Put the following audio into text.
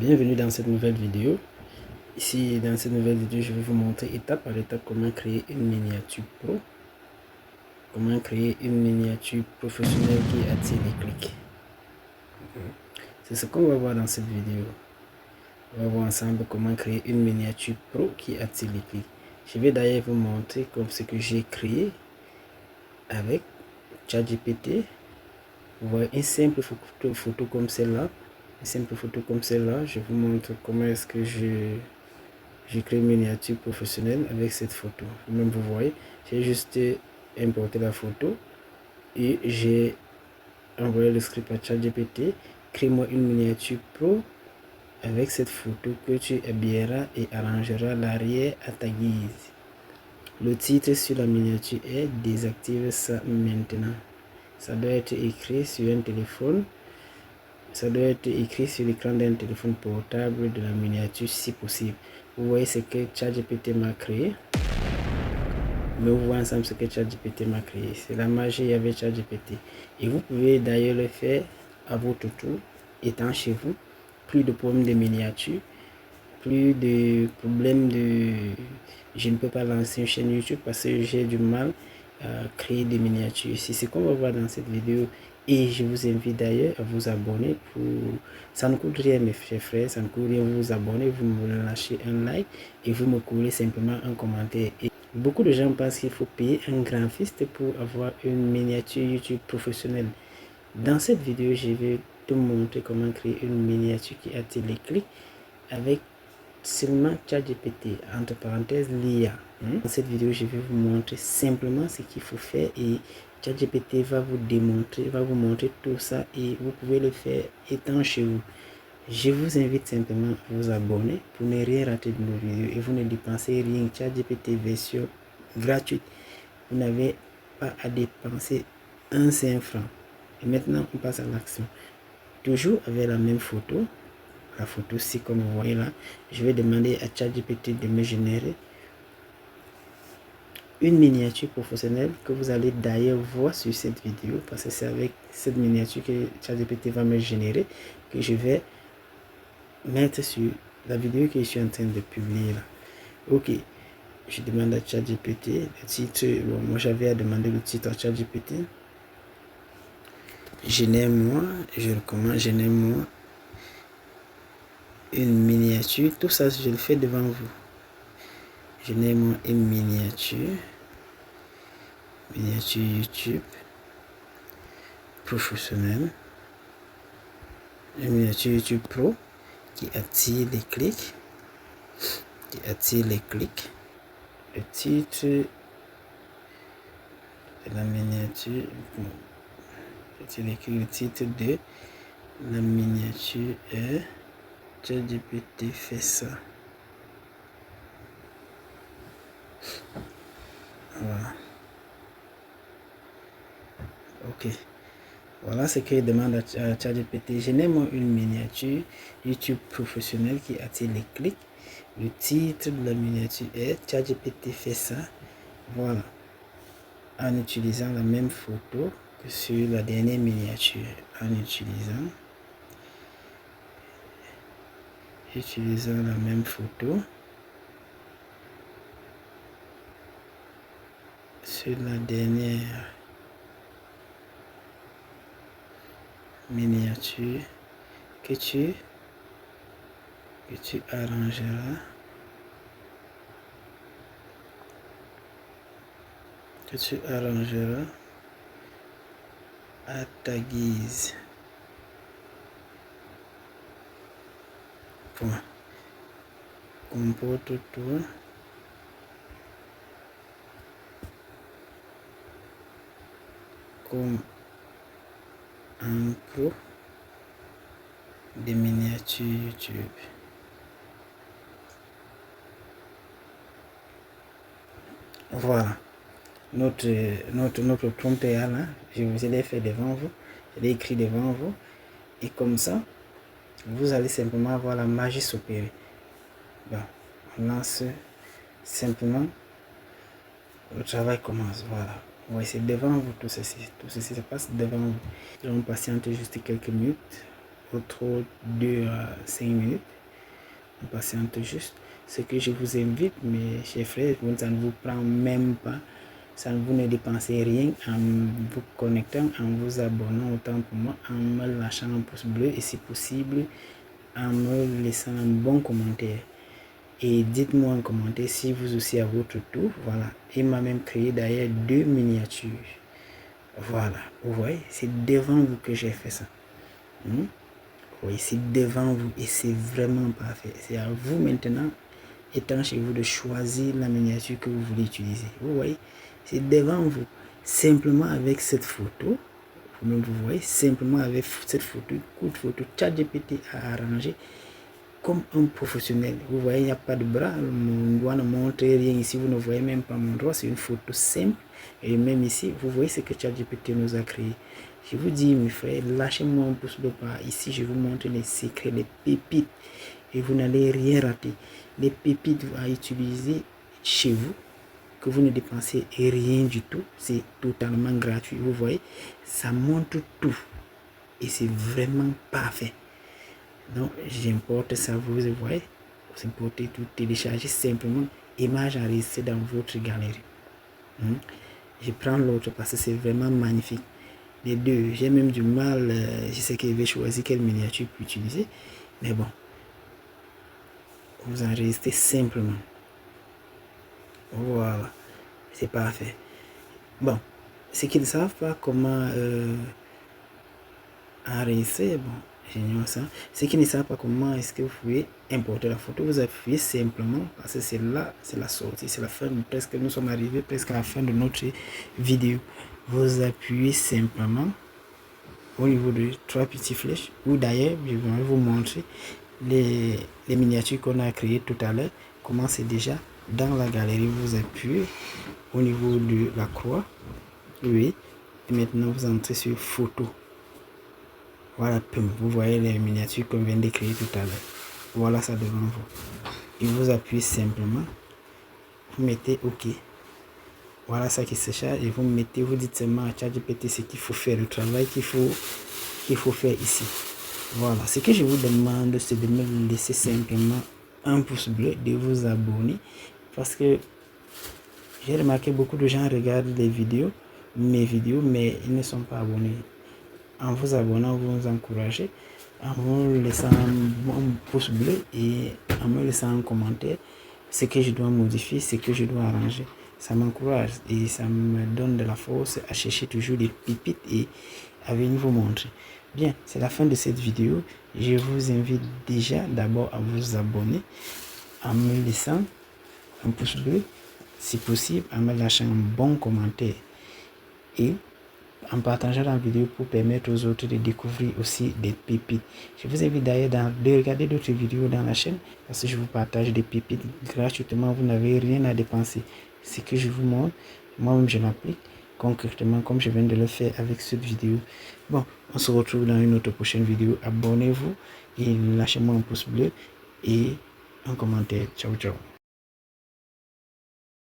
Bienvenue dans cette nouvelle vidéo. Ici, dans cette nouvelle vidéo, je vais vous montrer étape par étape comment créer une miniature pro. Comment créer une miniature professionnelle qui attire les clics. C'est ce qu'on va voir dans cette vidéo. On va voir ensemble comment créer une miniature pro qui attire les clics. Je vais d'ailleurs vous montrer comme ce que j'ai créé avec ChatGPT. Vous voyez une simple photo comme celle-là. Une simple photo comme celle-là. Je vous montre comment est-ce que j'ai créé une miniature professionnelle avec cette photo. Même vous voyez, j'ai juste importé la photo et j'ai envoyé le script à ChatGPT. Crée-moi une miniature pro avec cette photo que tu habilleras et arrangeras l'arrière à ta guise. Le titre sur la miniature est désactive ça maintenant. Ça doit être écrit sur un téléphone. Ça doit être écrit sur l'écran d'un téléphone portable de la miniature si possible. Vous voyez ce que ChatGPT m'a créé. Nous voyons ensemble ce que ChatGPT m'a créé. C'est la magie avec ChatGPT. Et vous pouvez d'ailleurs le faire à votre tour, étant chez vous. Plus de problèmes de miniature, plus de problèmes de je ne peux pas lancer une chaîne YouTube parce que j'ai du mal à créer des miniatures. C'est ce qu'on va voir dans cette vidéo. Et je vous invite d'ailleurs à vous abonner. Ça ne coûte rien mes chers frères, ça ne coûte rien, vous vous abonnez, vous me lâchez un like et vous me coulez simplement un commentaire. Et beaucoup de gens pensent qu'il faut payer un graphiste pour avoir une miniature YouTube professionnelle. Dans cette vidéo, je vais te montrer comment créer une miniature qui attire les clics avec seulement ChatGPT, entre parenthèses l'IA. Dans cette vidéo, je vais vous montrer simplement ce qu'il faut faire et ChatGPT va vous démontrer, va vous montrer tout ça et vous pouvez le faire étant chez vous. Je vous invite simplement à vous abonner pour ne rien rater de nos vidéos et vous ne dépensez rien. ChatGPT version gratuite. Vous n'avez pas à dépenser un seul franc. Et maintenant, on passe à l'action. Toujours avec la même photo. La photo-ci, comme vous voyez là, je vais demander à ChatGPT de me générer une miniature professionnelle que vous allez d'ailleurs voir sur cette vidéo parce que c'est avec cette miniature que ChatGPT va me générer que je vais mettre sur la vidéo que je suis en train de publier là. Ok, je demande à ChatGPT le titre. Bon, moi j'avais à demander le titre à ChatGPT. Génère-moi, je recommande, génère-moi une miniature. Tout ça, je le fais devant vous. Génère-moi une miniature YouTube professionnelle, une miniature YouTube Pro qui attire les clics, Le titre de la miniature, le titre de la miniature est ChatGPT fait ça. Voilà. Ok. Voilà ce que demande à ChatGPT. Génère-moi une miniature YouTube professionnelle qui attire les clics. Le titre de la miniature est ChatGPT fait ça. Voilà. En utilisant la même photo que sur la dernière miniature. En utilisant la même photo sur la dernière miniature que tu arrangeras à ta guise. Point. Comporte-toi comme un pro de miniatures YouTube. Voilà. Notre prompt est là. Je vous l'ai fait devant vous. Je l'ai écrit devant vous. Et comme ça, vous allez simplement voir la magie s'opérer. Bon, on lance simplement. Le travail commence. Voilà. Oui, c'est devant vous tout ceci. Tout ceci se passe devant vous. On patiente juste quelques minutes. trop 2 à 5 minutes. On patiente juste. Ce que je vous invite, mes chers frères, ça ne vous prend même pas, ça ne vous ne dépensez rien en vous connectant, en vous abonnant autant pour moi, en me lâchant un pouce bleu et si possible, en me laissant un bon commentaire. Et dites-moi en commentaire si vous aussi à votre tour, voilà. Il m'a même créé d'ailleurs 2 miniatures. Voilà, vous voyez, c'est devant vous que j'ai fait ça. Oui, c'est devant vous et c'est vraiment parfait. C'est à vous maintenant, étant chez vous, de choisir la miniature que vous voulez utiliser. Vous voyez, c'est devant vous. Simplement avec cette photo, vous voyez, simplement avec cette photo, coup de photo, ChatGPT a arrangé comme un professionnel. Vous voyez, il n'y a pas de bras, mon doigt ne montre rien ici, vous ne voyez même pas mon doigt, c'est une photo simple. Et même ici, vous voyez ce que ChatGPT nous a créé. Je vous dis, mes frères, lâchez-moi un pouce de pas. Ici, je vous montre les secrets, les pépites. Et vous n'allez rien rater. Les pépites à utiliser chez vous, que vous ne dépensez rien du tout. C'est totalement gratuit. Vous voyez, ça montre tout. Et c'est vraiment parfait. Donc, j'importe ça, vous voyez. Vous importez tout, téléchargez simplement image enregistrée dans votre galerie. Je prends l'autre parce que c'est vraiment magnifique. Les deux, j'ai même du mal, je sais qu'il va choisir quelle miniature pour utiliser, mais bon, vous enregistrez simplement. Voilà, c'est parfait. Bon, ceux qui ne savent pas comment enregistrer, bon, j'ignore ça. Ceux qui ne savent pas comment est-ce que vous pouvez importer la photo, vous appuyez simplement, parce que c'est là, c'est la sortie, c'est la fin, presque, nous sommes arrivés presque à la fin de notre vidéo. Vous appuyez simplement au niveau de 3 petites flèches, ou d'ailleurs, je vais vous montrer les miniatures qu'on a créées tout à l'heure, comment c'est déjà dans la galerie. Vous appuyez au niveau de la croix, oui, et maintenant vous entrez sur photo. Voilà, vous voyez les miniatures qu'on vient de créer tout à l'heure. Voilà ça devant vous. Et vous appuyez simplement, vous mettez OK. Voilà ça qui se charge et vous mettez, vous dites seulement à ChatGPT ce qu'il faut faire, le travail qu'il faut faire ici. Voilà, ce que je vous demande, c'est de me laisser simplement un pouce bleu, de vous abonner, parce que j'ai remarqué beaucoup de gens regardent les vidéos, mes vidéos, mais ils ne sont pas abonnés. En vous abonnant, vous encouragez, en vous laissant un pouce bleu et en me laissant un commentaire, ce que je dois modifier, ce que je dois arranger. Ça m'encourage et ça me donne de la force à chercher toujours des pépites et à venir vous montrer. Bien, c'est la fin de cette vidéo. Je vous invite déjà d'abord à vous abonner en me laissant un pouce bleu, si possible, en me lâchant un bon commentaire et en partageant la vidéo pour permettre aux autres de découvrir aussi des pépites. Je vous invite d'ailleurs de regarder d'autres vidéos dans la chaîne parce que je vous partage des pépites gratuitement. Vous n'avez rien à dépenser. Ce que je vous montre, moi-même je l'applique concrètement comme je viens de le faire avec cette vidéo. Bon, on se retrouve dans une autre prochaine vidéo. Abonnez-vous et lâchez-moi un pouce bleu et un commentaire. Ciao, ciao.